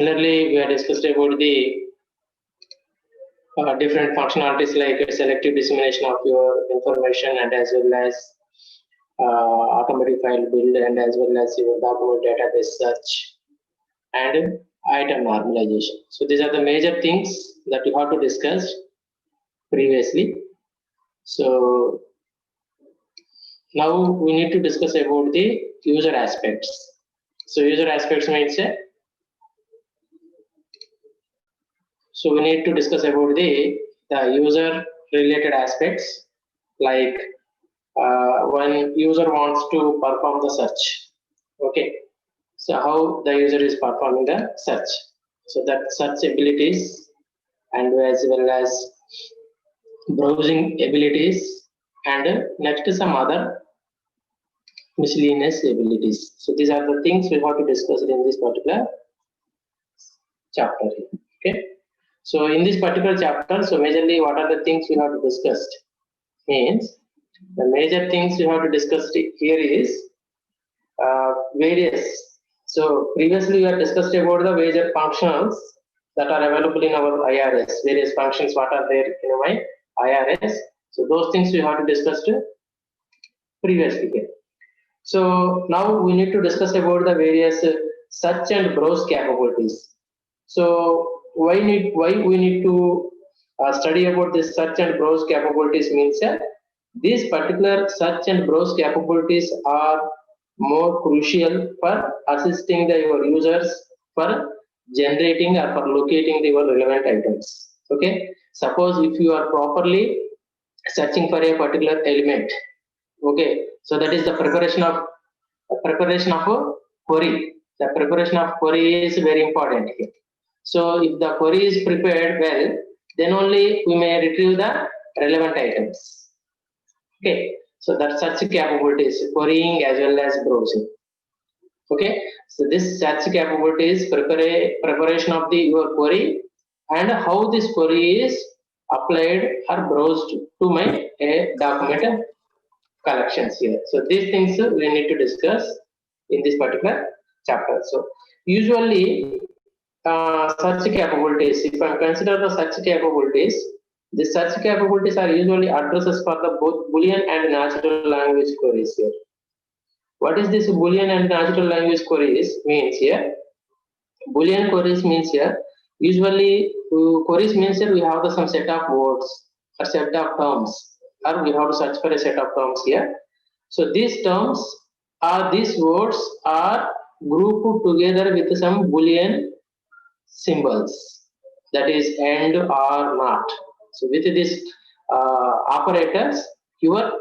Similarly, we have discussed about the different functionalities like selective dissemination of your information and as well as automatic file build and as well as your document database search and item normalization. So these are the major things that you have to discuss previously. So now we need to discuss about the user aspects. So user aspects means so we need to discuss about the user related aspects like when user wants to perform the search. Okay, so how the user is performing the search. So that search abilities and as well as browsing abilities and next some other miscellaneous abilities. So these are the things we have to discuss in this particular chapter. Okay. So in this particular chapter, so majorly what are the things we have to discuss? Means the major things we have to discuss here is various. So previously we have discussed about the major functions that are available in our IRS. Various functions what are there in my IRS. So those things we have to discuss previously here. So now we need to discuss about the various search and browse capabilities. So why we need to study about this search and browse capabilities means these particular search and browse capabilities are more crucial for assisting your users for generating or for locating your relevant items. Okay, suppose if you are properly searching for a particular element, okay, so that is the preparation of a query. The preparation of query is very important here. So if the query is prepared well, then only we may retrieve the relevant items. Okay, so that search capabilities, querying as well as browsing. Okay, so this search capability is preparation of your query and how this query is applied or browsed to my document collections here. So these things we need to discuss in this particular chapter. So usually search capabilities, if I consider the search capabilities, the search capabilities are usually addresses for the both Boolean and natural language queries here. What is this Boolean and natural language queries means here? Boolean queries means here, usually queries means here we have some set of words or set of terms, or we have to search for a set of terms here. So these terms or these words are grouped together with some Boolean symbols, that is and or not. So with these operators, your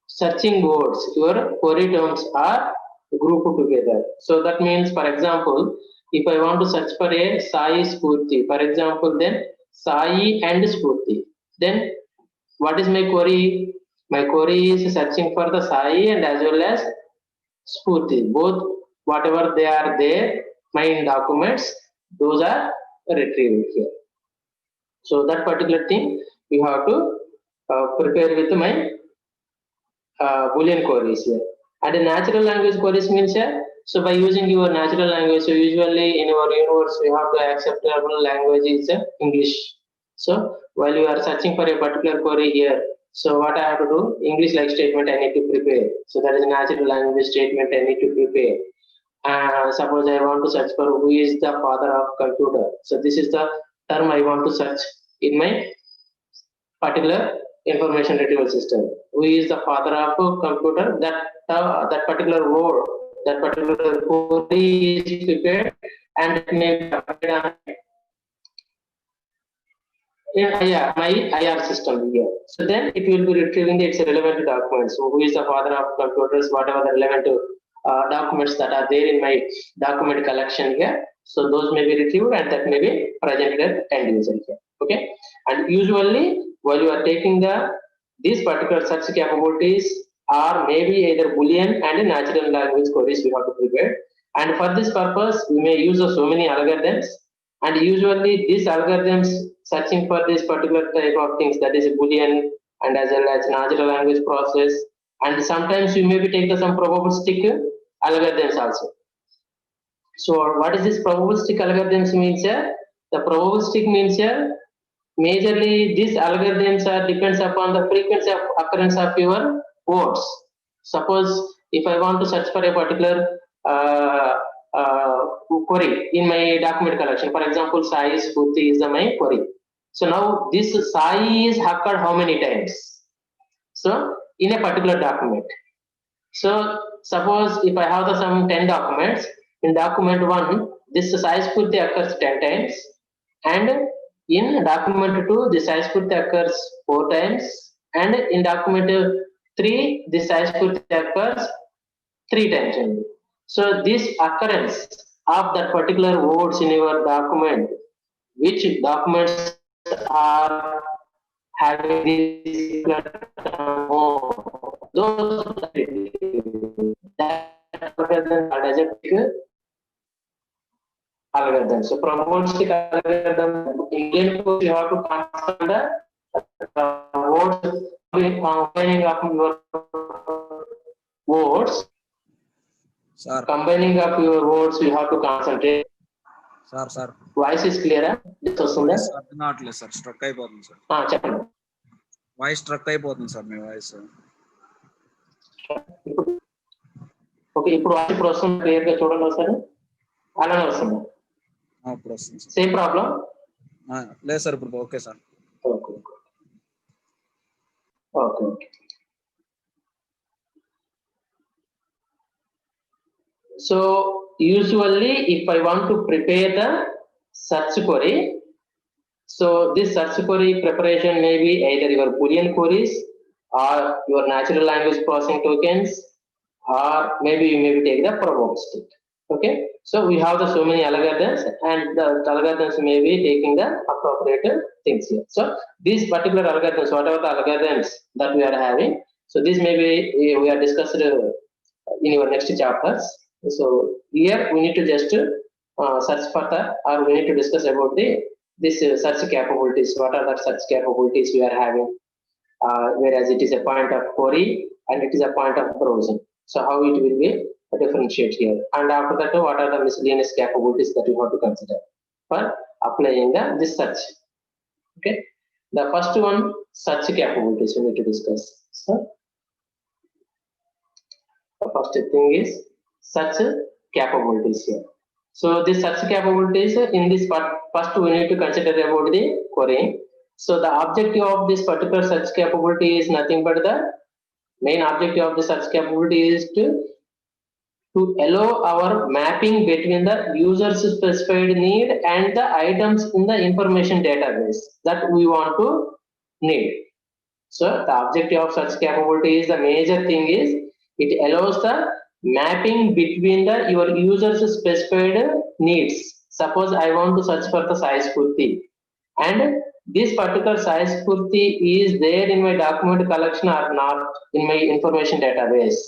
searching words, your query terms are grouped together. So that means, for example, if I want to search for a Sai Spurti, for example, then Sai and Spurti, then what is my query? My query is searching for the Sai and as well as Spurti. Both, whatever they are there, my documents, those are retrieved here. So that particular thing we have to prepare with my Boolean queries here. And the natural language queries means so by using your natural language, so usually in our universe we have to acceptable language is English. So while you are searching for a particular query here, so what I have to do, English like statement I need to prepare. So that is a natural language statement I need to prepare. Suppose I want to search for who is the father of computer. So this is the term I want to search in my particular information retrieval system. Who is the father of computer? That particular word, that particular query is prepared and it may be applied on my IR system here. So then it will be retrieving its relevant documents. So who is the father of computers? Whatever the relevant documents that are there in my document collection here. So those may be retrieved and that may be presented at end user here. Okay, and usually while you are taking these particular search capabilities are maybe either Boolean and natural language queries we have to prepare. And for this purpose, we may use so many algorithms. And usually these algorithms searching for this particular type of things, that is Boolean and as well as natural language process. And sometimes you maybe take some probabilistic algorithms also. So what is this probabilistic algorithms means here? The probabilistic means here, majorly these algorithms are depends upon the frequency of occurrence of your words. Suppose if I want to search for a particular query in my document collection, for example, Sai Spurti is my query. So now this Sai is occurred how many times? So in a particular document. So suppose if I have the some 10 documents, in document 1, this size purti occurs 10 times, and in document 2, the size purti occurs 4 times, and in document 3, the size purti occurs 3 times only. So this occurrence of that particular words in your document, which documents are having this those that algorithm algorithm. So probabilistic algorithm, Indian course you have to consider the words combining of your words. Sir. Combining of your words you have to concentrate. Sir. Voice is clear? Not less, sir. Struck అయిపోతుంది sir. చెప్పండి. Voice struck అయిపోతుంది sir మీ voice. Okay ఇప్పుడు వస్తుంది clear గా చూడండి ఒకసారి. అలానే వస్తుంది. ఇప్పుడు వస్తుంది. Same problem? లేదు సార్ ఇప్పుడు okay sir. Okay. So usually if I want to prepare the search query, so this search query preparation may be either your Boolean queries or your natural language processing tokens, or maybe you may be taking the probabilistic. Okay, so we have the so many algorithms, and the algorithms may be taking the appropriate things here. So these particular algorithms, whatever the algorithms that we are having, so this may be we are discussed in your next chapters. So here we need to just search for the, or we need to discuss about this search capabilities. What are the search capabilities we are having? Whereas it is a point of query and it is a point of browsing. So how it will be differentiate here, and after that what are the miscellaneous capabilities that you have to consider for applying this search. Okay, the first one, search capabilities we need to discuss. So the first thing is search capabilities here. So this search capabilities in this part, first we need to consider about the query. So the objective of this particular search capability is nothing but the main objective of the search capability is to allow our mapping between the user's specified need and the items in the information database that we want to need. So the objective of such capability is, the major thing is it allows the mapping between the your user's specified needs. Suppose I want to search for the size Purti, and this particular size Purti is there in my document collection or not in my information database.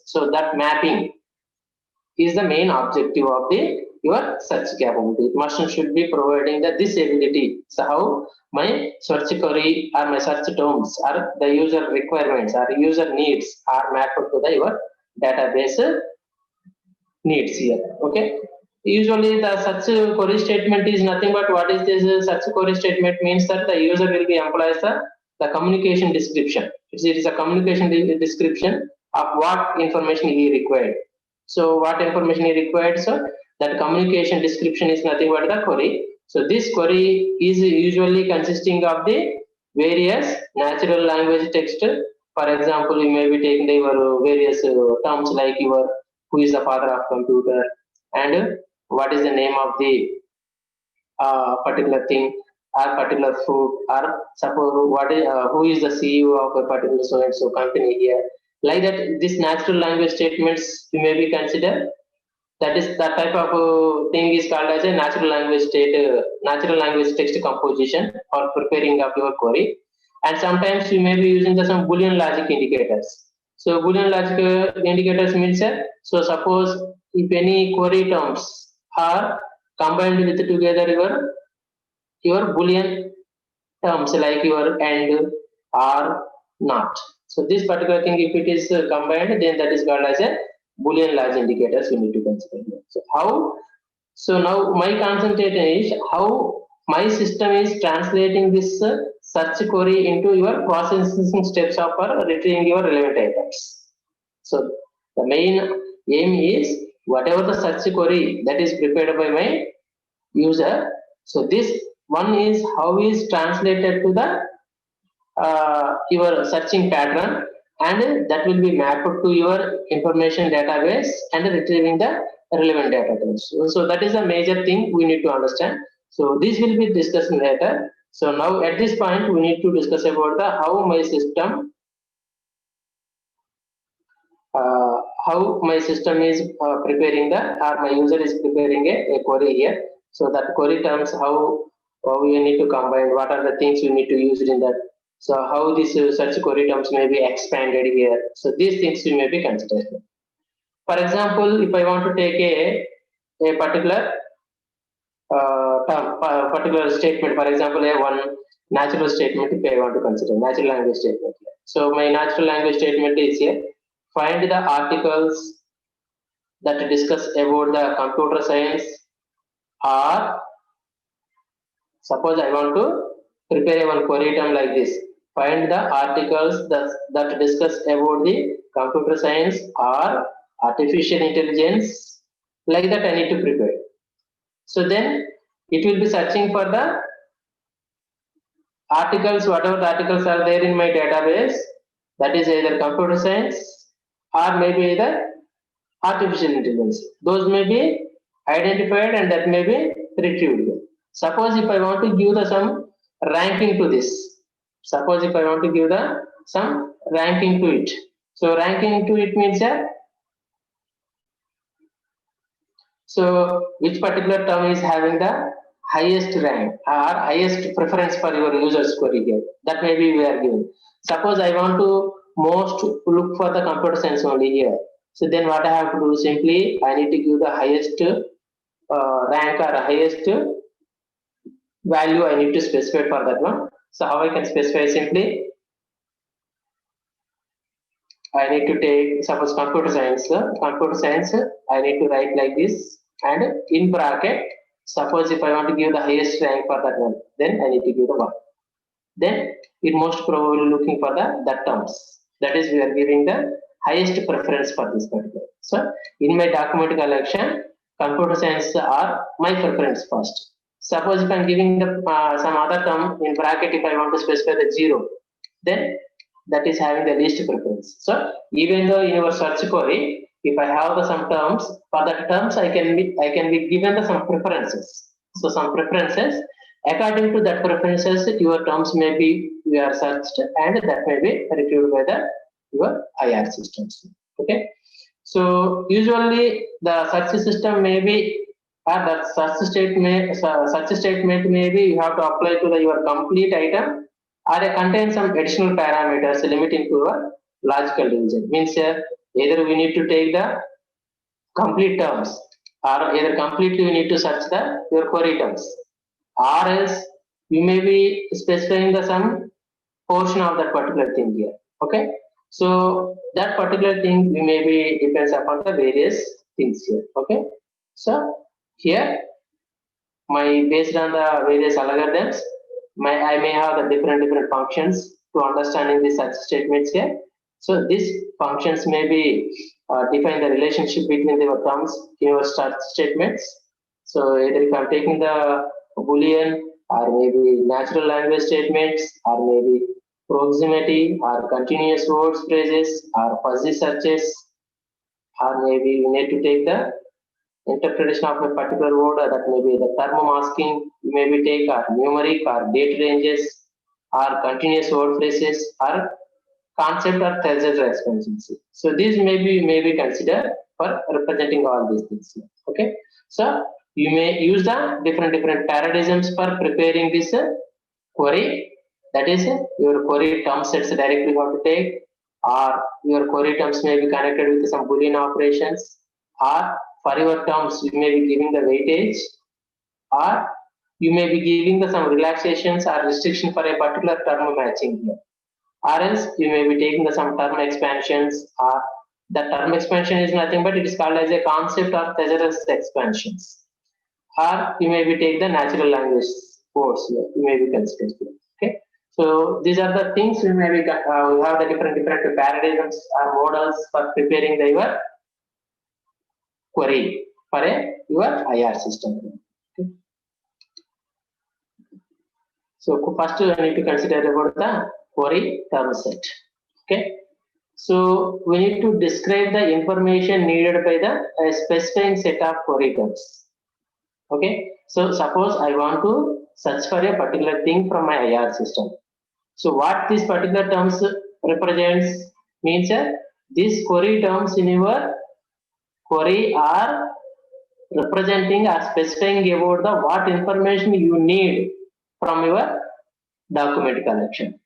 So that mapping is the main objective of your search capability. It must should be providing this ability. So how my search query or my search terms or the user requirements or user needs are mapped to your database needs here. Okay, usually the search query statement is nothing but, what is this search query statement means that the user will be employs the communication description. It is a communication description of what information he required. So what information he required, so that communication description is nothing but the query. So this query is usually consisting of the various natural language text. For example, you may be taking your various terms like your who is the father of computer, and what is the name of the particular thing or particular food, or suppose what is who is the CEO of a particular so and so company here. Like that, this natural language statements you may be consider. That is that type of thing is called as a natural language text composition or preparing of your query. And sometimes you may be using some Boolean logic indicators. So Boolean logic indicators means so suppose if any query terms are combined with together your Boolean terms like your and or not. So this particular thing, if it is combined, then that is called as a Boolean large indicators we need to consider here. So how? So now my concentration is how my system is translating this search query into your processing steps of retrieving your relevant items. So the main aim is whatever the search query that is prepared by my user. So this one is how is translated to the your searching pattern, and that will be mapped to your information database and retrieving the relevant data types. So that is a major thing we need to understand. So this will be discussed later. So now at this point we need to discuss about the how my system is preparing the or my user is preparing a query here. So that query terms how we need to combine, what are the things we need to use in that. So how this search query terms may be expanded here. So these things we may be considered. For example, if I want to take a particular term, particular statement, for example, a one natural statement, if I want to consider natural language statement. So my natural language statement is here. Find the articles that discuss about the computer science, or suppose I want to prepare one query term like this. Find the articles that discuss about the computer science or artificial intelligence. Like that I need to prepare. So then it will be searching for the articles, whatever the articles are there in my database, that is either computer science or maybe either artificial intelligence. Those may be identified and that may be retrieved. Suppose if I want to give the some ranking to this. Suppose if I want to give the some ranking to it. So ranking to it means so which particular term is having the highest rank or highest preference for your user's query here. That may be we are giving. Suppose I want to most look for the computer science only here. So then what I have to do, simply I need to give the highest rank or highest value I need to specify for that one. So how I can specify, simply I need to take suppose computer science, I need to write like this, and in bracket suppose if I want to give the highest rank for that one, then I need to give the 1. Then it most probably looking for the that terms, that is we are giving the highest preference for this particular. So in my document collection, computer science are my preference first. Suppose if I'm giving the some other term in bracket, if I want to specify the 0, then that is having the least preference. So even though in your search query, if I have the some terms, for that terms I can be given the some preferences. So some preferences, according to that preferences, your terms may be you are searched and that may be retrieved by the your IR systems. Okay. So usually the search system may be the search statement may be you have to apply to the your complete item, or contain some additional parameters limiting to a logical division. Means either we need to take the complete terms, or either completely we need to search the your query terms, or else you may be specifying the some portion of that particular thing here. Okay, so that particular thing we may be depends upon the various things here. Okay, so here my based on the various algorithms, I may have the different functions to understanding the search statements here. So these functions may be define the relationship between the terms in your search statements. So either if I'm taking the Boolean or maybe natural language statements or maybe proximity or continuous words phrases or fuzzy searches, or maybe we need to take the interpretation of a particular word, that may be the term masking, maybe take or numeric or date ranges or continuous word phrases or concept or thesis responses. So these may be considered for representing all these things. Okay, so you may use the different paradigms for preparing this query. That is your query term sets directly what to take, or your query terms may be connected with some Boolean operations, or for your terms you may be giving the weightage, or you may be giving the some relaxations or restriction for a particular term matching here, or else you may be taking the some term expansions, or The term expansion is nothing but it is called as a concept or thesaurus expansions. Or you may be take the natural language course here. You may be considered. Okay. So these are the things we may be we have the different paradigms or models for preparing the your query for your IR system. Okay. So first I need to consider about the query term set. Okay. So we need to describe the information needed by the specifying set of query terms. Okay. So suppose I want to search for a particular thing from my IR system. So what these particular terms represents means these query terms in your query are representing or specifying about the what information you need from your document collection.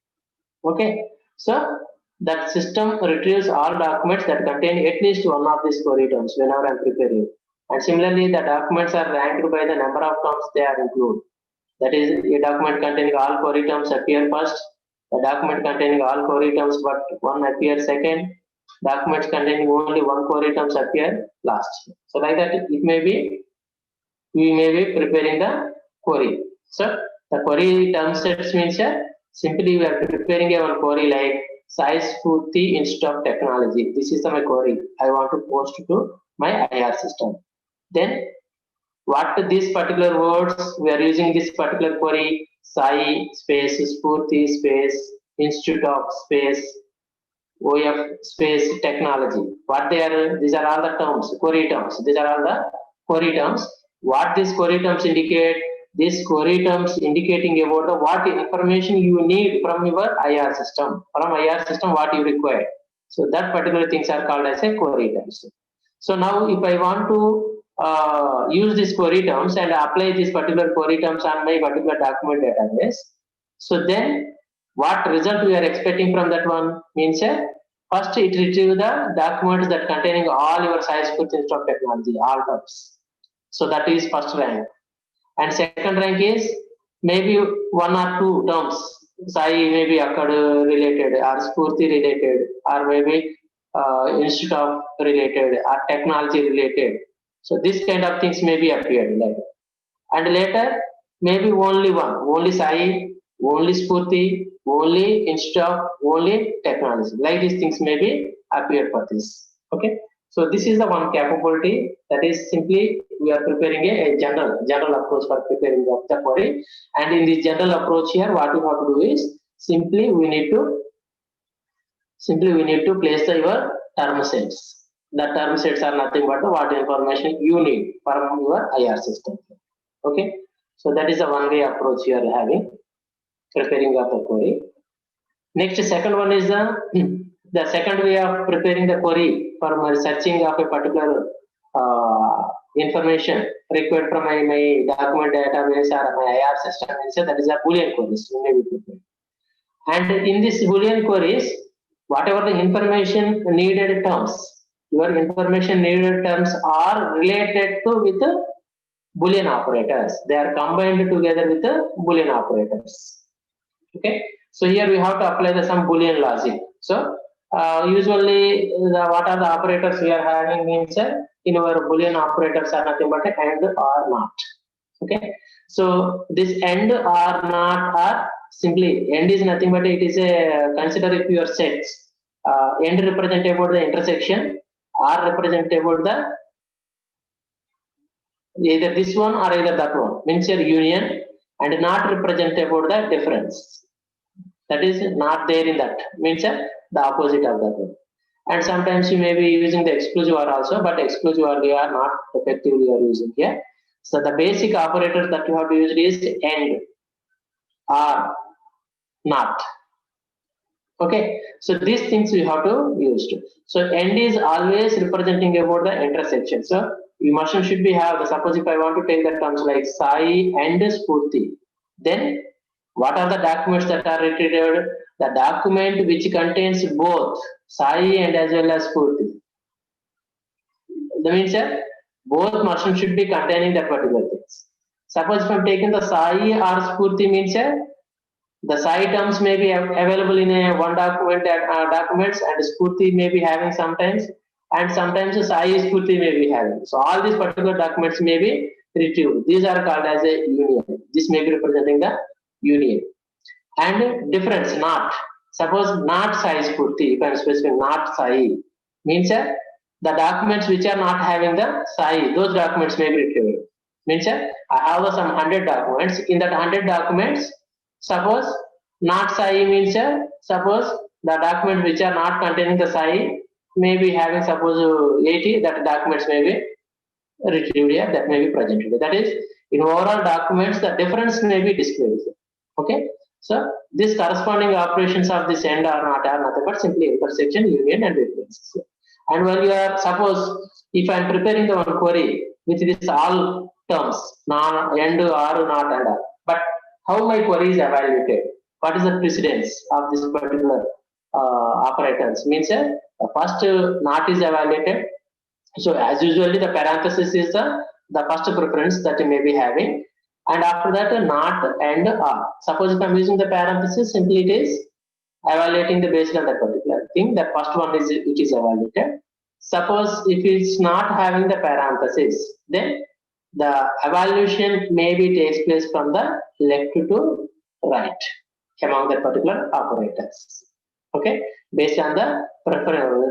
Okay. So that system retrieves all documents that contain at least one of these query terms whenever I'm preparing. And similarly, the documents are ranked by the number of terms they are included. That is, a document containing all query terms appear first. A document containing all query terms but one appear second. Documents containing only one query terms appear last. So like that, it may be we may be preparing the query. So the query term sets means simply we are preparing a one query like size Spurti instead of technology. This is my query. I want to post to my IR system. Then what these particular words we are using this particular query Sai space Spurti space Institute of space OF space technology. What they are? These are all the terms, query terms. These are all the query terms. What these query terms indicate? These query terms indicating about the what information you need from your IR system. From IR system, what you require. So that particular things are called as a query terms. So now, if I want to use these query terms and apply these particular query terms on my particular document database, so then what result we are expecting from that one means first it retrieve the documents that containing all your size instead of technology, all terms. So that is first rank. And second rank is maybe one or two terms. Sai maybe Akkad related or Spurti related or maybe Institute of related or technology related. So this kind of things may be appeared later. And later maybe only one, only Sai, only Spurti, only Institute of, only technology. Like these things may be appeared for this. Okay. So this is the one capability that is simply we are preparing a general approach for preparing the query. And in this general approach here, what we have to do is simply we need to place the your term sets. The term sets are nothing but the what information you need from your IR system. Okay. So that is the one way approach you are having preparing of the query. Next, second one is the second way of preparing the query for searching of a particular information required from my document database or my IR system. So that is a Boolean queries. And in this Boolean queries, whatever the information needed terms, your information needed terms are related to with the Boolean operators. They are combined together with the Boolean operators. Okay. So here we have to apply some Boolean logic. So usually what are the operators we are having means in our Boolean operators are nothing but and or not. Okay. So this and or not are simply end is nothing but it is a consider if your sets end represent about the intersection, or represent about the either this one or either that one means your union, and not represent about the difference. That is not there in that means the opposite of that one. And sometimes you may be using the exclusive or also, but exclusive or we are not effectively are using here. So the basic operators that you have to use is and or not. Okay, so these things we have to use. So and is always representing about the intersection. So you mustn't should be have the suppose if I want to take the terms like Sai and Spurti, then what are the documents that are retrieved? The document which contains both Sai and as well as Spurti. That means both merchants should be containing that particular things. Suppose if I'm taking the Sai or Spurti means the Sai terms may be available in a one document documents, and Spurti may be having sometimes and sometimes Sai is Purti may be having. So all these particular documents may be retrieved. These are called as a union. This may be representing the union. And difference, not. Suppose not Sai is Purti, if I am specifying not Sai, means the documents which are not having the Sai, those documents may be retrieved. Means I have some 100 documents. In that 100 documents, suppose not Sai means suppose the documents which are not containing the Sai may be having suppose 80, that documents may be retrieved here, that may be presented. That is, in overall documents, the difference may be displayed. Okay, so these corresponding operations of this end are nothing but simply intersection, union, and difference. And when you are, suppose if I am preparing the one query with this all terms, non, end, or, not, and all, but how my query is evaluated? What is the precedence of this particular operators? Means the first not is evaluated. So as usually the parenthesis is the first preference that you may be having, and after that not and are. Suppose if I'm using the parenthesis, simply it is evaluating the based on that particular thing. The first one is it is evaluated. Suppose if it's not having the parenthesis, then the evaluation maybe takes place from the left to right among that particular operators. Okay, based on the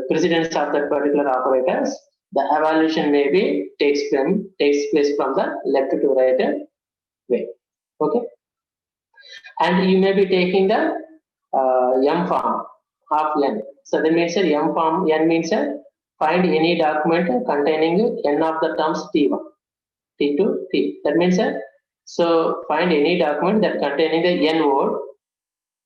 precedence of that particular operators, the evaluation maybe takes place from the left to right way. Okay, and you may be taking the M form of N. So that means M form N means find any document containing N of the terms T1, T2, T. That means so find any document that containing the N word.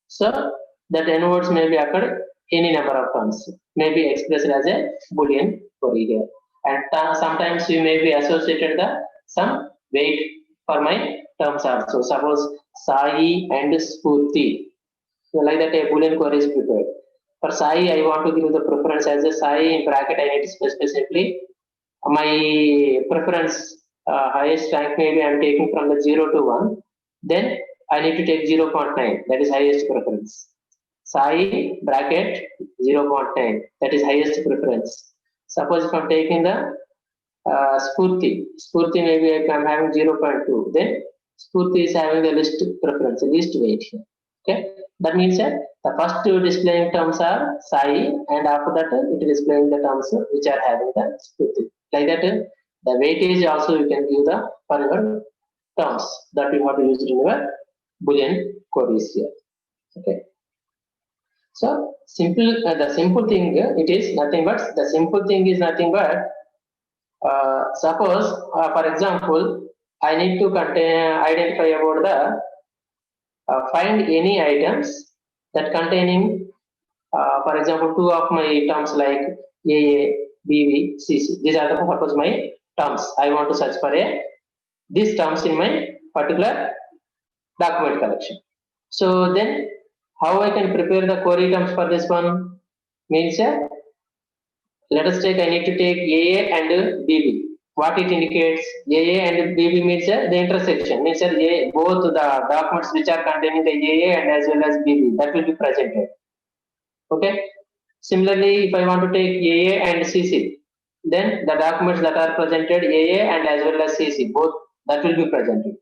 So that N words may be occurred any number of terms, may be expressed as a Boolean query here. And sometimes you may be associated the some weight for my terms also. Suppose Sai and Spurti. So like that a Boolean query is prepared. For Sai, I want to give the preference as a Sai in bracket. I need to specify simply my preference highest rank maybe I am taking from the 0 to 1. Then I need to take 0.9. That is highest preference. Sai bracket 0.9. That is highest preference. Suppose if I'm taking the Spurti maybe if I'm having 0.2, then Spurti is having the least preference, least weight here. Okay, that means the first two displaying terms are Sai, and after that it is displaying the terms which are having the Spurti. Like that, the weightage also you can give the for your terms that you have to use in your Boolean queries here. Okay. So simple, the simple thing it is nothing but the simple thing is nothing but suppose for example I need to identify about the find any items that containing for example two of my terms like AA, BV, CC. These are the purpose my terms. I want to search for these terms in my particular document collection. So then how I can prepare the query terms for this one means let us take, I need to take AA and BB. What it indicates, AA and BB means the intersection, means both the documents which are containing the AA and as well as BB, that will be presented. Okay. Similarly, if I want to take AA and CC, then the documents that are presented AA and as well as CC, both that will be presented.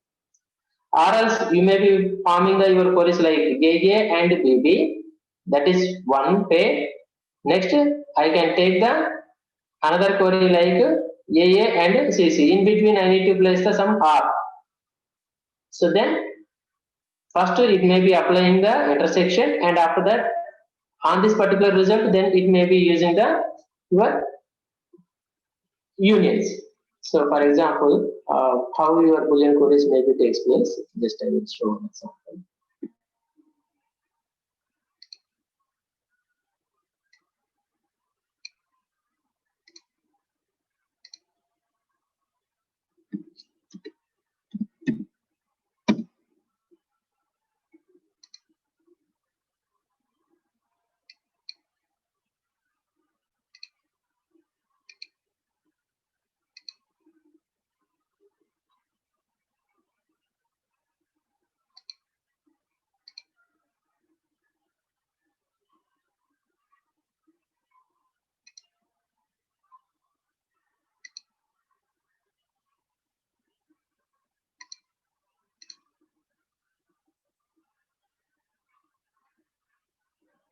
Or else you may be forming your queries like AA and BB, that is one page. Next, I can take the another query like AA and CC. In between, I need to place the some R. So then, first it may be applying the intersection, and after that, on this particular result, then it may be using the your unions. So, for example, how your Boolean queries may be takes place. Just I will show an example.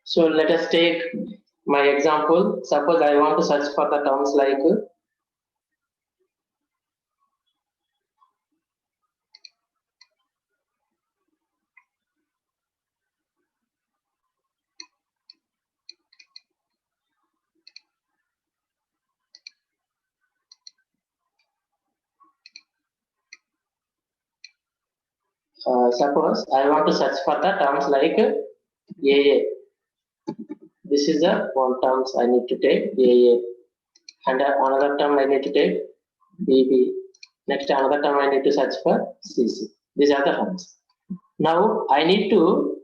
So let us take my example. Suppose I want to search for the terms like suppose I want to search for the terms like AA. This is the one terms I need to take AA, and another term I need to take BB. Next another term I need to search for CC. These are the terms. Now I need to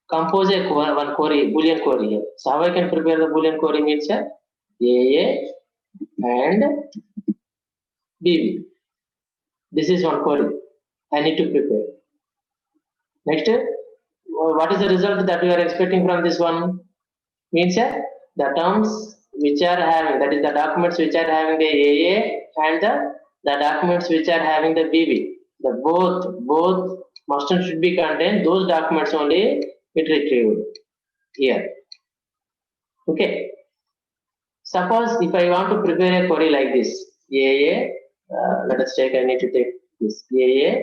compose one query, Boolean query here. So how I can prepare the Boolean query means AA and BB. This is one query I need to prepare. Next, what is the result that we are expecting from this one? Means the terms which are having, that is the documents which are having the AA and the documents which are having the BB. The both must and should be contained. Those documents only it retrieved here. Okay. Suppose if I want to prepare a query like this, AA, let us take, I need to take this AA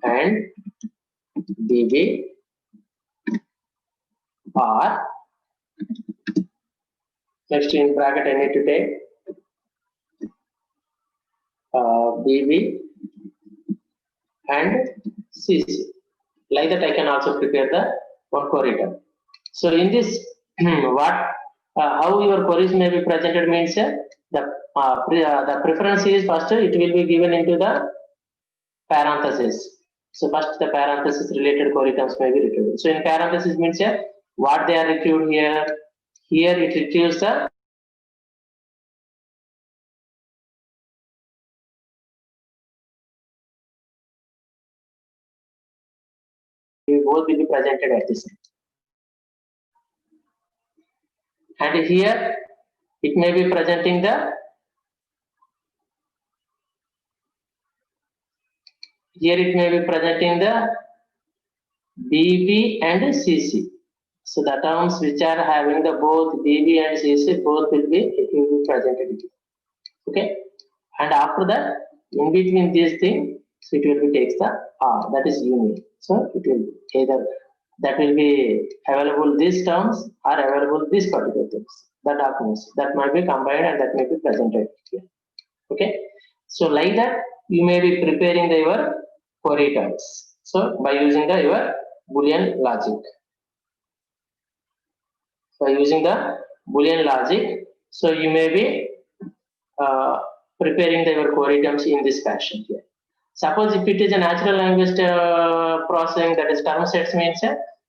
and BB or next in bracket I need to take BB and CC. Like that I can also prepare the one query term. So in this, how your queries may be presented means the preference is first it will be given into the parenthesis. So first the parenthesis related query terms may be retrieved. So in parenthesis means what they are retrieved here. Here it retrieves the both will be presented at this time. And here it may be presenting the BB and CC. So the terms which are having the both BB and CC both will be presented. Okay, and after that in between these things so it will be takes the R, that is union. So it will either that will be available these terms or available these particular things, the documents that might be combined and that may be presented here. Okay, so like that you may be preparing your query terms. So by using your Boolean logic. By using the Boolean logic, so you may be preparing your query terms in this fashion here. Suppose if it is a natural language processing, that is term sets means,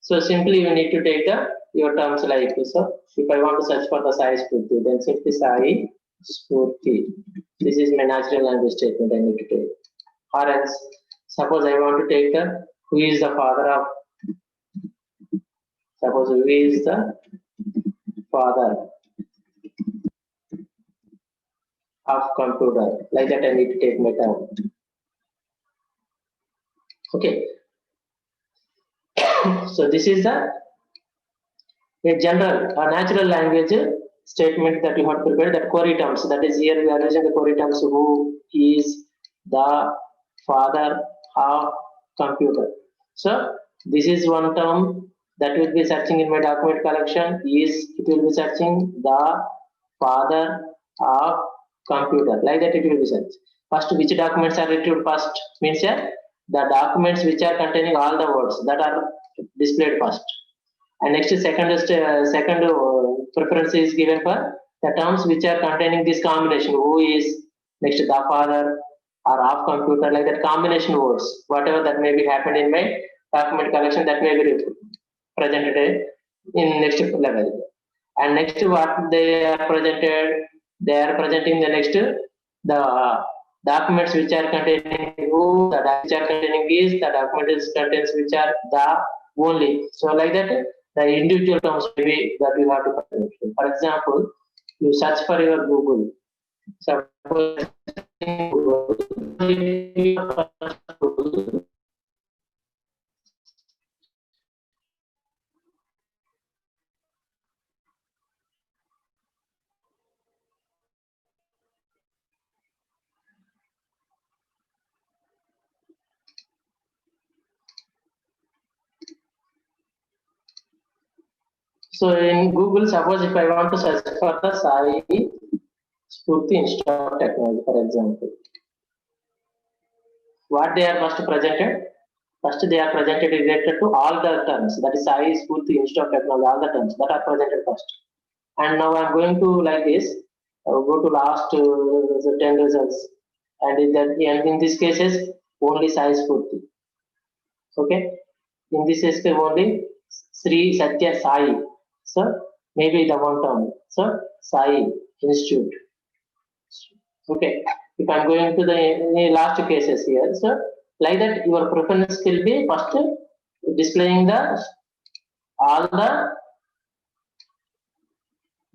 so simply you need to take your terms like this. So if I want to search for the size 50, then simply size 40. This is my natural language statement I need to take. Or else, suppose I want to take who is the father of, suppose who is the father of computer, like that I need to take my term. Okay. So this is a natural language statement that you have prepared, that query terms. That is here we are using the query terms who is the father of computer. So this is one term that will be searching in my document collection. It will be searching the father of computer. Like that it will be searched. First, which documents are retrieved first means the documents which are containing all the words that are displayed first. And next second preference is given for the terms which are containing this combination, who is, next the father or of computer, like that combination words, whatever that may be happened in my document collection, that may be presented in next level. And next what they are presenting the next the documents which are containing who, the which are containing is, the documents contains which are the only. So like that the individual terms maybe that you have to present. For example, you search for your Google. Suppose So in Google, suppose if I want to search for the Sai Spurti Institute of Technology, for example, what they are first presented? First, they are presented related to all the terms. That is Sai Spurti Institute of Technology, all the terms that are presented first. And now I'm going to like this, go to last 10 results, and in these cases only Sai Spurti. Okay, in this case only Sri Satya Sai. So maybe the one term. So Sai Institute. Okay, if I'm going to the last cases here, so like that your preference will be first displaying the all the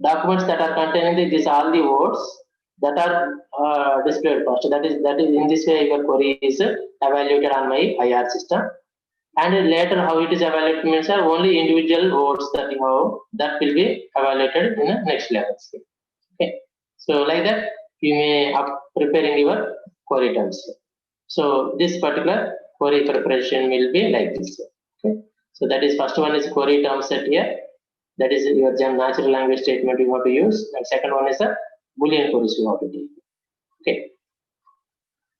documents that are containing these all the words that are displayed first. That is in this way your query is evaluated on my IR system. And later how it is evaluated means only individual words that you have that will be evaluated in the next level. Okay, so like that you may preparing your query terms. So this particular query preparation will be like this. Okay, so that is first one is query term set here. That is your natural language statement you have to use. And second one is a Boolean queries you have to do. Okay.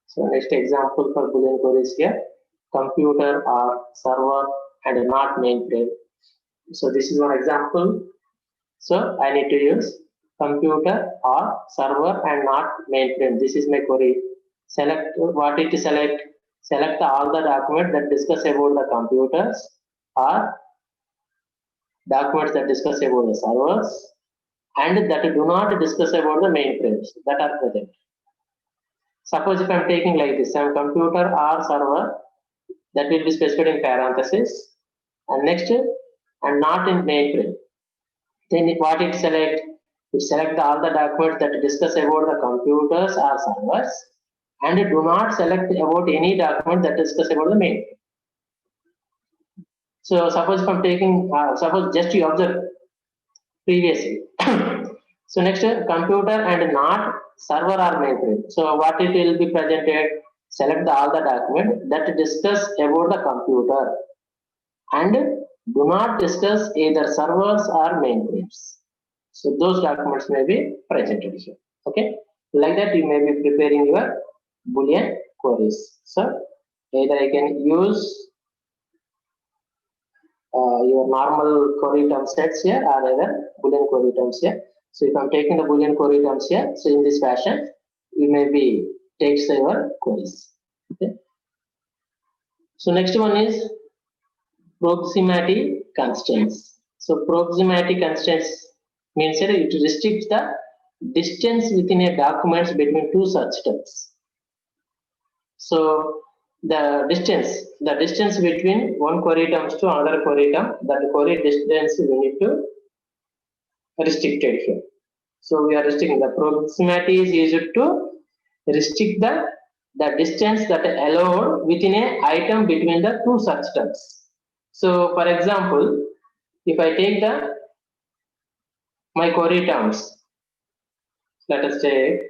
So next example for Boolean queries here, computer or server and not mainframe. So this is one example. So I need to use computer or server and not mainframe. This is my query. Select what it is select. Select all the documents that discuss about the computers or documents that discuss about the servers and that do not discuss about the mainframes that are present. Suppose if I'm taking like this, some computer or server, that will be specified in parentheses, and next and not in mainframe. Then what it select? It select all the documents that discuss about the computers or servers and do not select about any document that discuss about the mainframe. So suppose if I'm taking, suppose just you observe previously. So next, computer and not server or mainframe. So what it will be presented? Select all the document that discuss about the computer and do not discuss either servers or mainframes. So those documents may be presented here. Okay, like that you may be preparing your Boolean queries. So either I can use your normal query term sets here or either Boolean query terms here. So if I'm taking the Boolean query terms here, so in this fashion, you may be takes your queries. Okay. So next one is proximity constraints. So proximity constraints means that it restricts the distance within a document between two search terms. So the distance between one query terms to another query term, that query distance we need to restrict it here. So we are restricting the proximity is used to restrict the distance that allowed within a item between the two search terms. So for example, if I take my query terms, let us say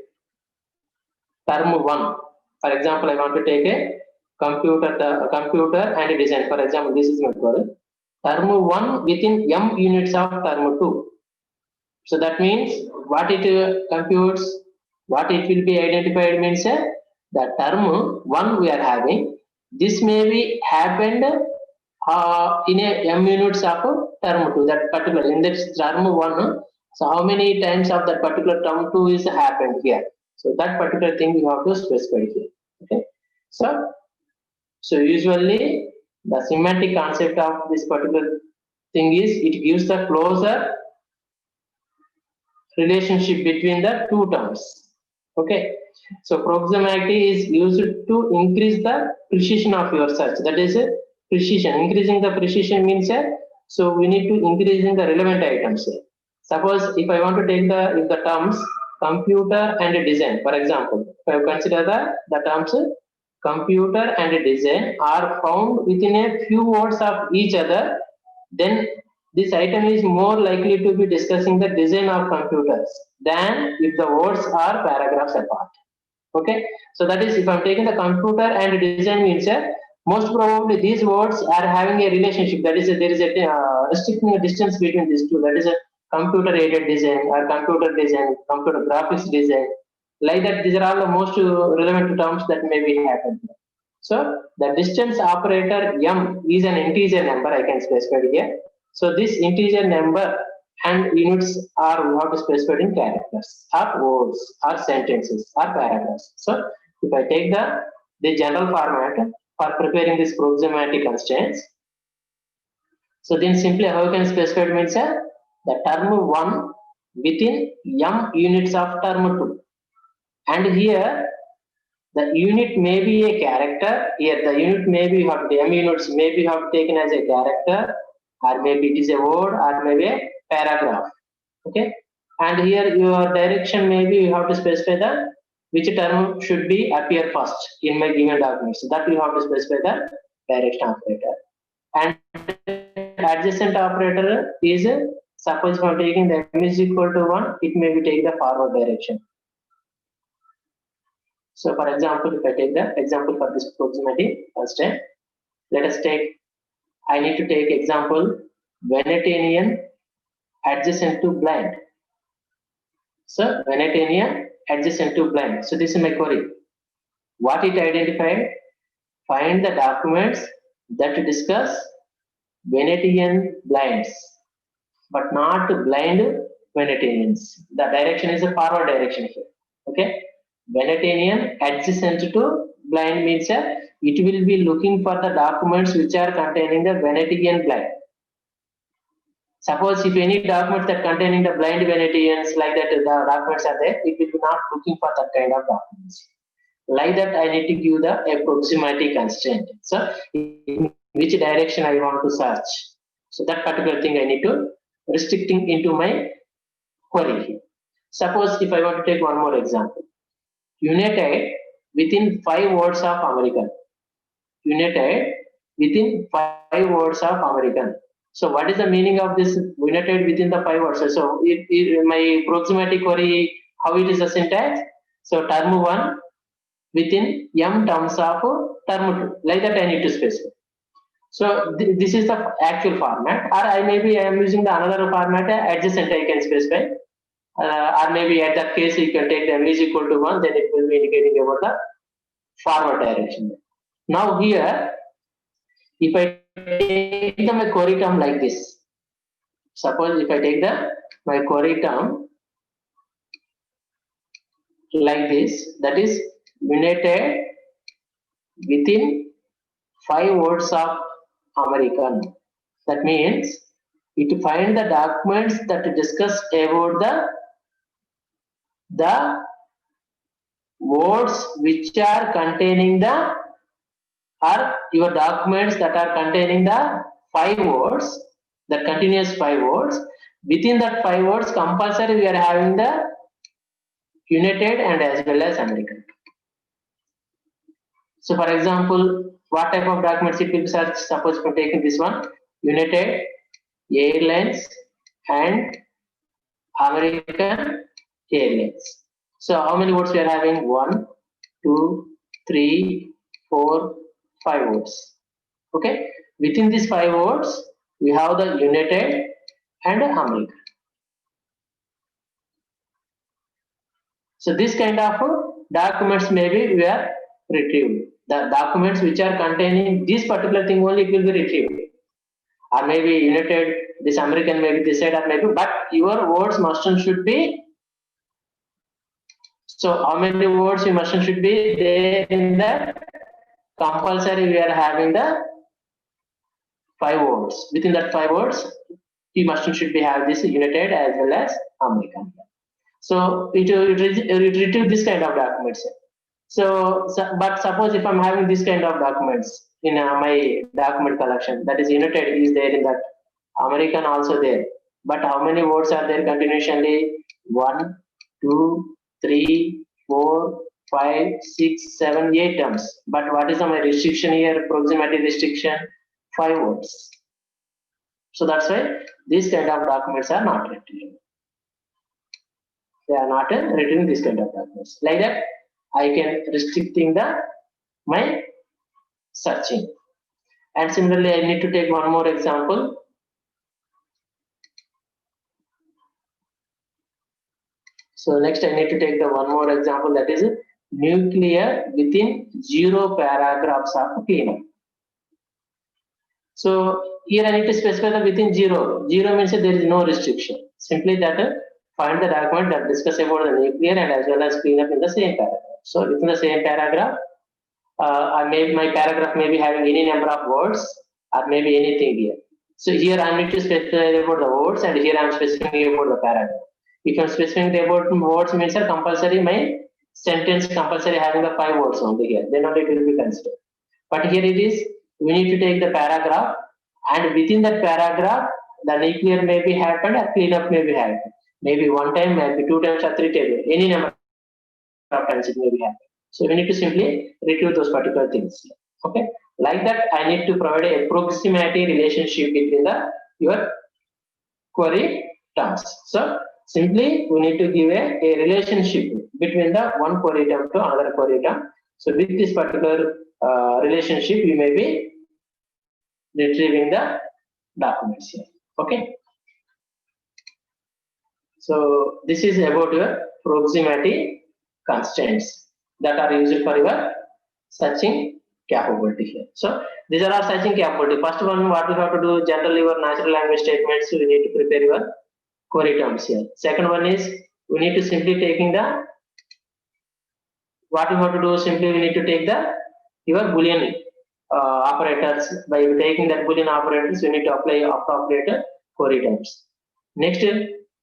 term 1. For example, I want to take a computer and a design. For example, this is my query. Term 1 within m units of term 2. So that means what it computes, what it will be identified means the term 1 we are having. This may be happened in a m units of term 2. That particular in this term 1. So how many times of that particular term 2 is happened here? So that particular thing we have to specify here. Okay. So usually the semantic concept of this particular thing is it gives the closer relationship between the two terms. Okay. So proximity is used to increase the precision of your search. That is precision. Increasing the precision means so we need to increasing the relevant items here. Suppose if I want to take the terms computer and design, for example, if I consider the terms computer and design are found within a few words of each other, then this item is more likely to be discussing the design of computers than if the words are paragraphs apart. Okay, so that is if I'm taking the computer and design means most probably these words are having a relationship. That is, there is a restricting a distance between these two. That is a computer aided design or computer design, computer graphics design. Like that, these are all the most relevant terms that may be happening. So the distance operator m is an integer number. I can specify here. So this integer number and units are what is specified in characters, or words, or sentences, or paragraphs. So if I take the general format for preparing this programmatic constraints, so then simply how you can specify it means the term 1 within m units of term 2. And here the unit may be a character. Here the unit may be have the m units may be have taken as a character, or maybe it is a word, or maybe a paragraph. Okay, and here your direction maybe you have to specify the which term should be appear first in my given document. So that you have to specify the direction operator. And adjacent operator is suppose if I'm taking the m is equal to 1, it may be take the forward direction. So for example, if I take the example for this proximity constraint, let us take, I need to take example Venetian adjacent to blind. So Venetian adjacent to blind. So this is my query. What it identified? Find the documents that discuss Venetian blinds, but not blind Venetians. The direction is a forward direction here. Okay. Venetian adjacent to blind means it will be looking for the documents which are containing the Venetian blind. Suppose if any documents that containing the blind Venetians like that, the documents are there, it will be not looking for that kind of documents. Like that, I need to give the approximity constraint. So in which direction I want to search. So that particular thing I need to restricting into my query. Suppose if I want to take one more example. United within 5 words of American. United within 5 words of American. So what is the meaning of this united within the 5 words? So my proximity query, how it is the syntax? So term 1 within m terms of term 2. Like that I need to specify. So this is the actual format, or I am using the another format adjacent I can specify. Or maybe at that case you can take the m is equal to 1, then it will be indicating about the forward direction. Now here, if I take my query term like this, suppose if I take my query term like this, that is united within 5 words of American. That means it find the documents that discuss about the words which are containing the, or your documents that are containing the 5 words, the continuous 5 words. Within that 5 words, compulsory we are having the United and as well as American. So for example, what type of documents it will search? Suppose for taking this one, United Airlines and American Airlines. So how many words we are having? 1, 2, 3, 4, 5 words. Okay. Within these 5 words, we have the United and American. So this kind of documents maybe we are retrieved. The documents which are containing this particular thing only it will be retrieved. Or maybe United, this American maybe this side or maybe, but your words must and should be. So how many words you must and should be there in the compulsory we are having the 5 words. Within that 5 words, you must and should be have this United as well as American. So it retrieve this kind of documents. So, but suppose if I'm having this kind of documents in my document collection, that is United is there in that, American also there. But how many words are there continuously? 1, 2, 3, 4, 5, 6, 7, 8 terms. But what is my restriction here? Proximity restriction, 5 words. So that's why these kind of documents are not retrieved. They are not retrieving this kind of documents. Like that, I can restricting my searching. And similarly, I need to take one more example. So next I need to take the one more example, that is nuclear within 0 paragraphs of cleanup. So here I need to specify the within 0. 0 means that there is no restriction. Simply that find the document that discuss about the nuclear and as well as cleanup in the same paragraph. So within the same paragraph, my paragraph may be having any number of words or maybe anything here. So here I need to specify about the words, and here I am specifying about the paragraph. If I am specifying about words means compulsory my sentence compulsory having the 5 words only here, then only it will be considered. But here it is, we need to take the paragraph, and within that paragraph, the nuclear may be happened or cleanup may be happened. Maybe 1 time, maybe 2 times or 3 times, any number of times it may be happened. So we need to simply retrieve those particular things. Okay, like that, I need to provide a proximity relationship between your query terms. So simply we need to give a relationship between the one query term to another query term. So with this particular relationship, you may be retrieving the documents here. Okay. So this is about your proximity constraints that are used for your searching capability here. So these are our searching capability. First one, what we have to do, generally your natural language statements, we need to prepare your query terms here. Second one is we need to simply taking the, what we have to do, simply we need to take the your Boolean operators. By taking that Boolean operators, we need to apply appropriate query terms. Next,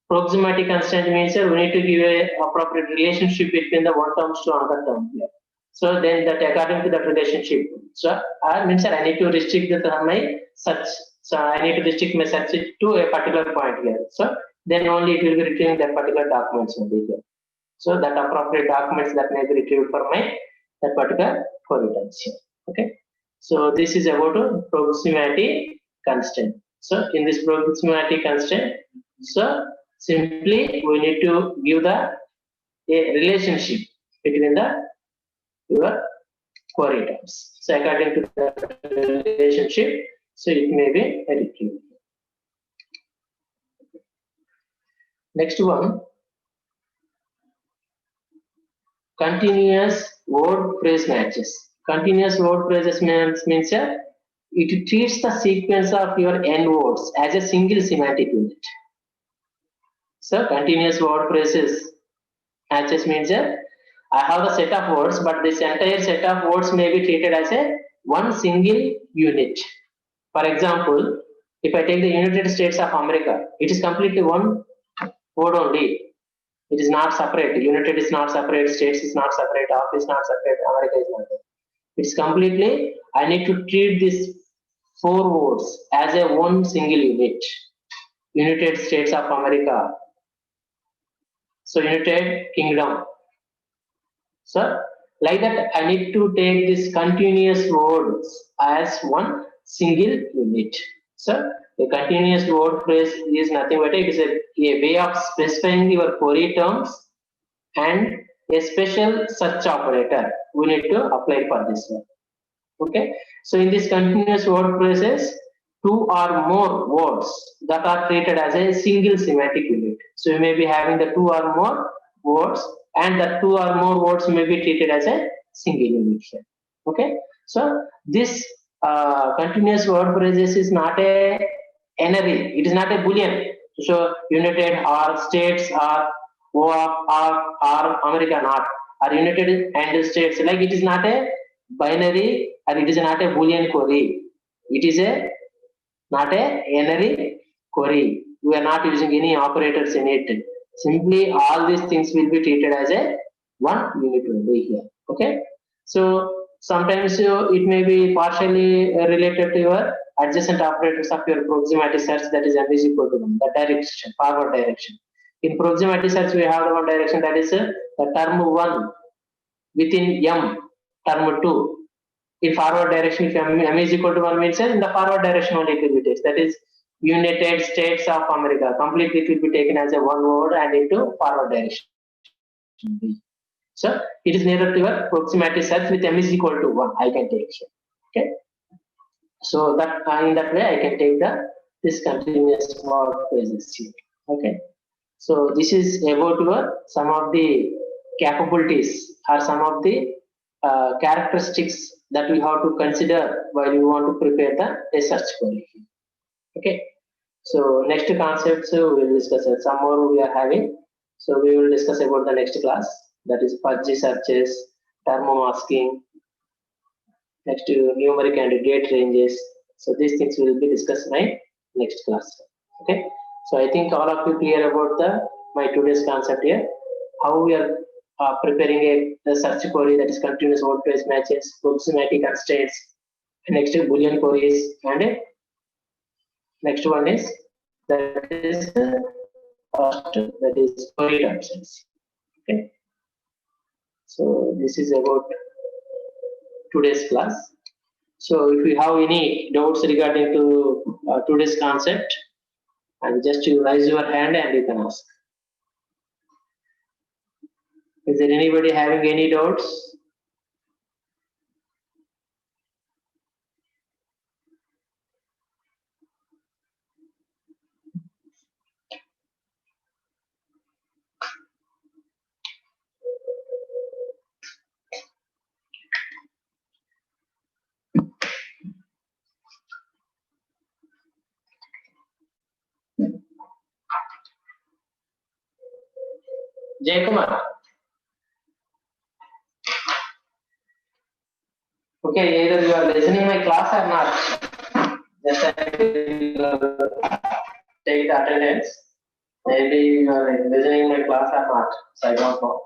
proximity constraint means we need to give a appropriate relationship between the one terms to another term here. So then that according to that relationship, so I means I need to restrict my search. So I need to restrict my search to a particular point here. So then only it will be retrieving that particular documents only here. So that appropriate documents that may be retrieved for my that particular query terms here. Okay. So this is about a proximity constraint. So in this proximity constraint, so simply we need to give the a relationship between your query terms. So according to the relationship, so it may be retrieved. Next one, continuous word phrase matches. Continuous word phrases means it treats the sequence of your n words as a single semantic unit. So continuous word phrases matches means I have the set of words, but this entire set of words may be treated as a one single unit. For example, if I take the United States of America, it is completely one word only. It is not separate. United is not separate. States is not separate. Off is not separate. America is not. It's completely. I need to treat these 4 words as a one single unit. United States of America. So United Kingdom. So like that, I need to take this continuous words as one single unit. So a continuous word phrase is nothing but it is a way of specifying your query terms and a special search operator we need to apply for this one. Okay. So in this continuous word phrases, 2 or more words that are treated as a single semantic unit. So you may be having the 2 or more words, and the 2 or more words may be treated as a single unit here. Okay. So this continuous word phrases is not a n-ary, it is not a Boolean. So United or States or America not, or United and States, like it is not a binary or it is not a Boolean query. It is a not a n-ary query. We are not using any operators in it. Simply all these things will be treated as a one unit only here. Okay. So sometimes it may be partially related to your adjacent operators of your proximity search, that is m is equal to 1, the direction, forward direction. In proximity search, we have the one direction, that is the term 1 within m, term 2. In forward direction, if m is equal to 1 means in the forward direction only it will be taken. That is United States of America. Completely it will be taken as a one word and into forward direction. So it is nearer to your proximity search with m is equal to 1. I can take here. Okay. So that in that way I can take this continuous mod phrases here. Okay. So this is about some of the capabilities or some of the characteristics that we have to consider while we want to prepare a search query. Okay. So next concepts we will discuss. Some more we are having. So we will discuss about the next class, that is fuzzy searches, term masking, next numeric and date ranges. So these things will be discussed in my next class. Okay. So I think all of you clear about my today's concept here, how we are preparing a search query, that is continuous word phrase matches, proximity constraints, next Boolean queries, and next one is that is first, that is query options. Okay. So this is about today's class. So if you have any doubts regarding to today's concept, and just you raise your hand and you can ask. Is there anybody having any doubts? Jayakumar. Okay, either you are listening my class or not. Just take the attendance. Maybe you are listening my class or not. So I don't know.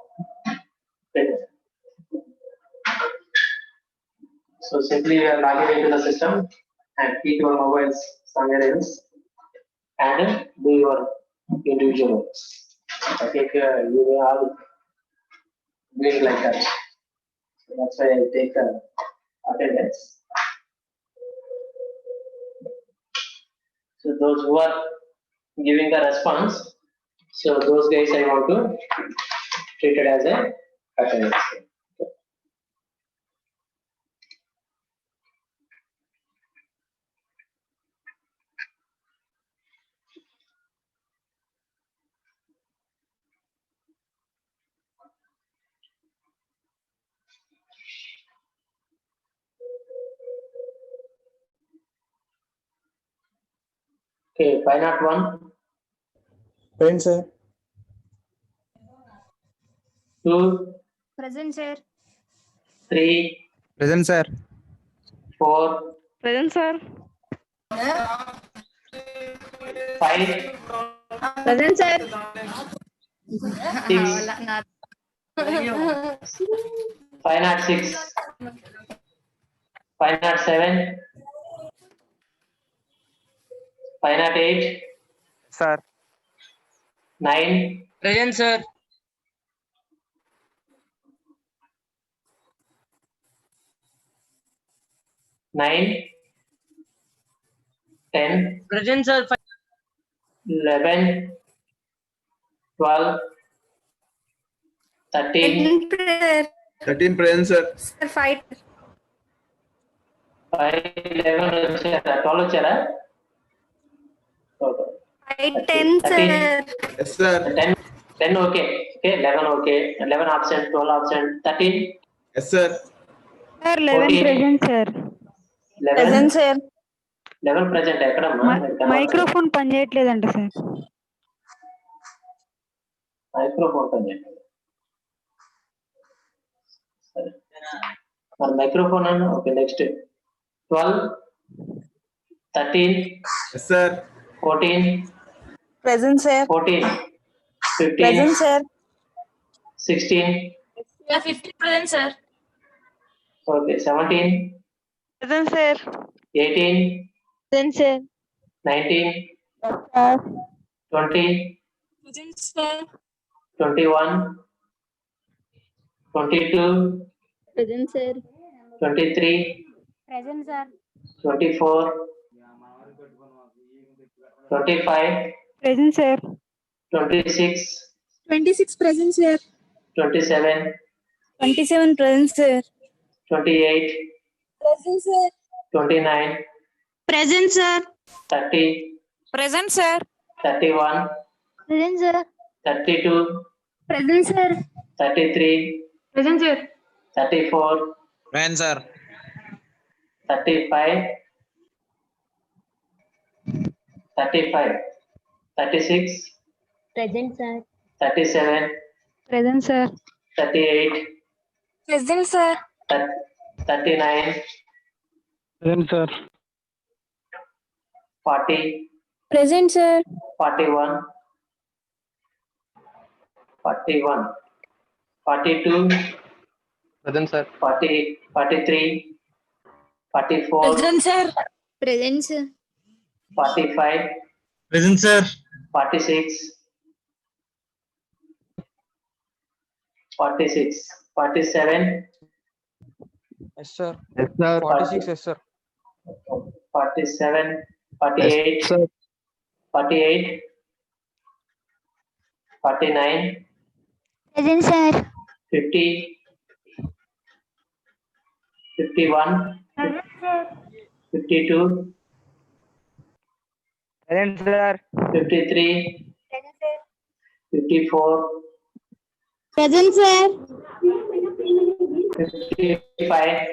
Okay. So simply we are logging into the system and keep your mobiles somewhere else and do your individual works. I think you will all doing like that. So that's why I take attendance. So those who are giving the response, so those guys I want to treat it as a attendance. Okay, 501. Present, sir. 2, Present, sir. 3, Present, sir. 4, Present, sir. 5, Present, sir. 6, 506, 507, 508, Sir. 9, Present, sir. 9, 10, Present, sir. 11, 12, 13, 13 present, sir. 5. 5, 11 వచ్చారా 12 వచ్చారా 10, sir. Yes, sir. 10 okay, 11 okay, 11 absent, 12 absent, 13, Yes, sir. Sir, 14, present, sir. 11, Present, sir. 11 present ఎక్కడమ్మా microphone పనిచేయట్లేదంట sir. Microphone పనిచేయట్లేదు. సరే మరి microphone అన్న okay. Next 12, 13, Yes, sir. 14, Present, sir. 14, 15, Present, sir. 16, Yeah, 50 present, sir. okay, 17, Present, sir. 18, Present, sir. 19, 20, Present, sir. 21, 22, Present, sir. 23, Present, sir. 24, 25, Present, sir. 26, 26 present, sir. 27, 27 present, sir. 28, Present, sir. 29, Present, sir. 30, Present, sir. 31, Present, sir. 32, Present, sir. 33, Present, sir. 34, Present, sir. 35, 35, 36, Present, sir. 37, Present, sir. 38, Present, sir. 39, Present, sir. 40, Present, sir. 41, 41, 42, Present, sir. 40, 43, 44, Present, sir. Present, sir. 45, Present, sir. 46, 46, 47, Yes, sir. Yes, sir. 46, yes, sir. 47, 48, sir. 48, 49, Present, sir. 50, 51, 52, Present, sir. 53, 54, Present, sir. 55,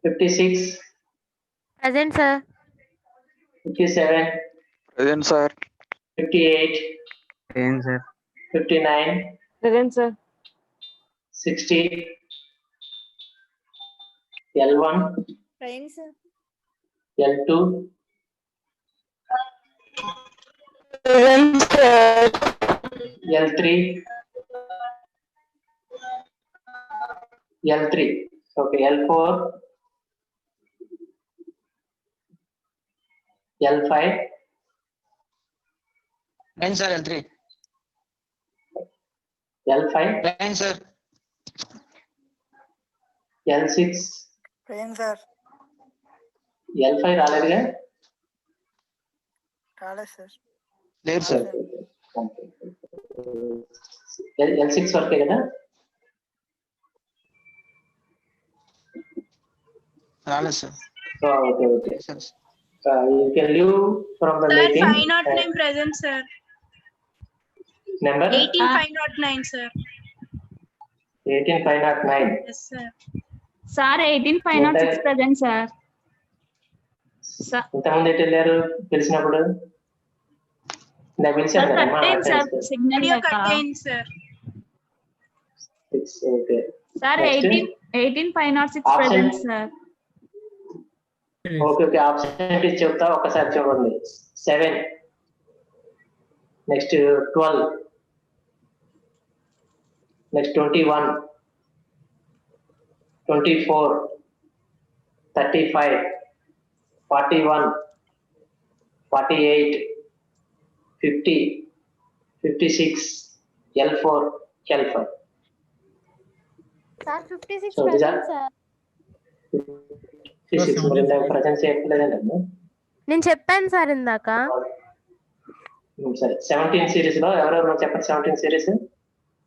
56, Present, sir. 57, Present, sir. 58, Present, sir. 59, Present, sir. 60, L1, Present, sir. L2, Present, sir. L3, L3, okay, L4, L5, Present, sir. L3. L5, Present, sir. L6, Present, sir. L5 రాలేదుగా రాలేదు, sir. లేదు, sir. L6 వరకే కదా రాలేదు, sir. Okay okay Sir. you can leave from the Sir, meeting 509 present, sir. number 18509, sir. 18509 Yes, sir. Sir, 18506 present, sir. ఎంతమంది ఎటు వెళ్ళారు పిలిచినప్పుడు నాకు పిలిచారు కదా అమ్మా, attendance. Signal Audio cut అయింది, sir. Okay Sir, Next. 18506 Option. present, sir. Okay okay option ఇచ్చి చెప్తా ఒకసారి చూడండి 7 next 12 next 21 24 35 41 48 50 56 L4 L5 Sir, 56 So, these are- present, sir. 56 మరి నాకు ప్రజెంట్ చేయట్లేదండి నేను చెప్పాను సార్ ఇందాక. సరే 17 సిరీస్ లో ఎవరెవరు చెప్పండి 17 సిరీస్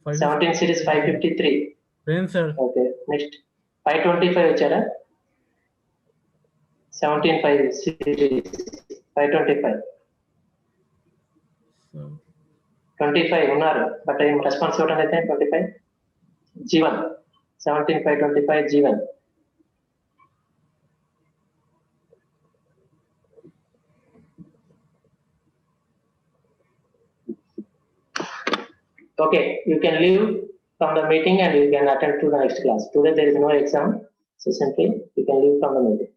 17 సిరీస్ 553 ఓకే నెక్స్ట్ 525 వచ్చారా 17 5 సిరీస్ 525 25 ఉన్నారు బట్ ఏం రెస్పాన్స్ ఇవ్వడం అయితే 25 Jeevan 17 525 Jeevan Okay, you can leave from the meeting and you can attend to the next class. Today there is no exam, so simply you can leave from the meeting.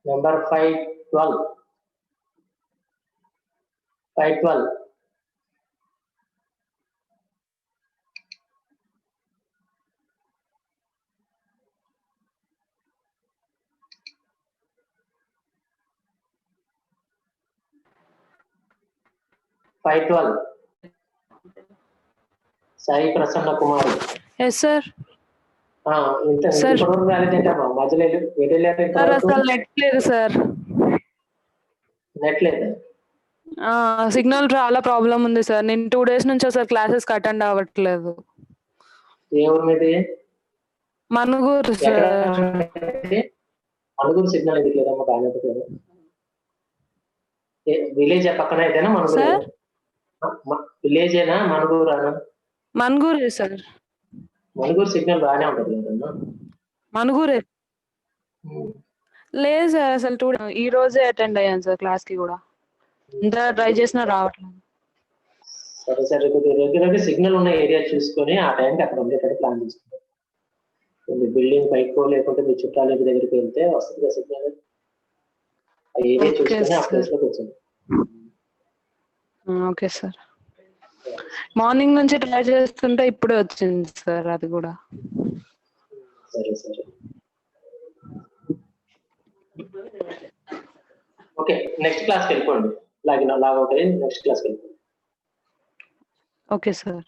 Number 512. 512. 512. Sai Prasanna Kumar. Yes sir. Sir. ఇంతవరకు రాలేదేంటమ్మా? మధ్యలో వెళ్ళారు sir ఇంతవరకు? అసలు net లేదు sir. Net లేదా? Signal చాలా problem ఉంది sir. నేను 2 days నుంచి అసలు క్లాసెస్ అటెండ్ అవ్వట్లేదు. ఏ ఊరు మీది? మనుగూరు సార్. మనుగూరు సిగ్నల్ ఎందుకు లేదమ్మా? బాగానే ఉంటుంది. విలేజ్ పక్కన అయితేనా మనుగూరు? సార్ విలేజ్ ఏనా మనుగూరు అన్న? మనుగూరే సార్. మనుగూరు సిగ్నల్ బాగానే ఉంటుంది కదమ్మా. మనుగూరే లేదు సార్. అసలు ఈ రోజే అటెండ్ అయ్యాను సార్ క్లాస్ కి కూడా. ఇంత ట్రై చేసినా రావట్లేదు. సరే సరే, రెగ్యులర్గా సిగ్నల్ ఉన్న ఏరియా చూసుకొని ఆ టైంకి అక్కడ ఉండేటట్టు ప్లాన్ చేసుకుంటాం. బిల్డింగ్ పైకో లేకుంటే మీ చుట్టాల ఇంటి దగ్గరికి వెళ్తే వస్తుంది సిగ్నల్. ఆ ఏరియా చూసుకొని ఆ ప్లేస్ లో కూర్చోండి. Okay sir. మార్నింగ్ నుంచి ట్రై చేస్తుంటే ఇప్పుడే వచ్చింది సార్ అది కూడా. సరే సరే, ఓకే. నెక్స్ట్ క్లాస్కి వెళ్ళిపోండి. లాగిన్ లాగౌట్ అయ్యి నెక్స్ట్ క్లాస్కి వెళ్ళిపోండి. Okay sir.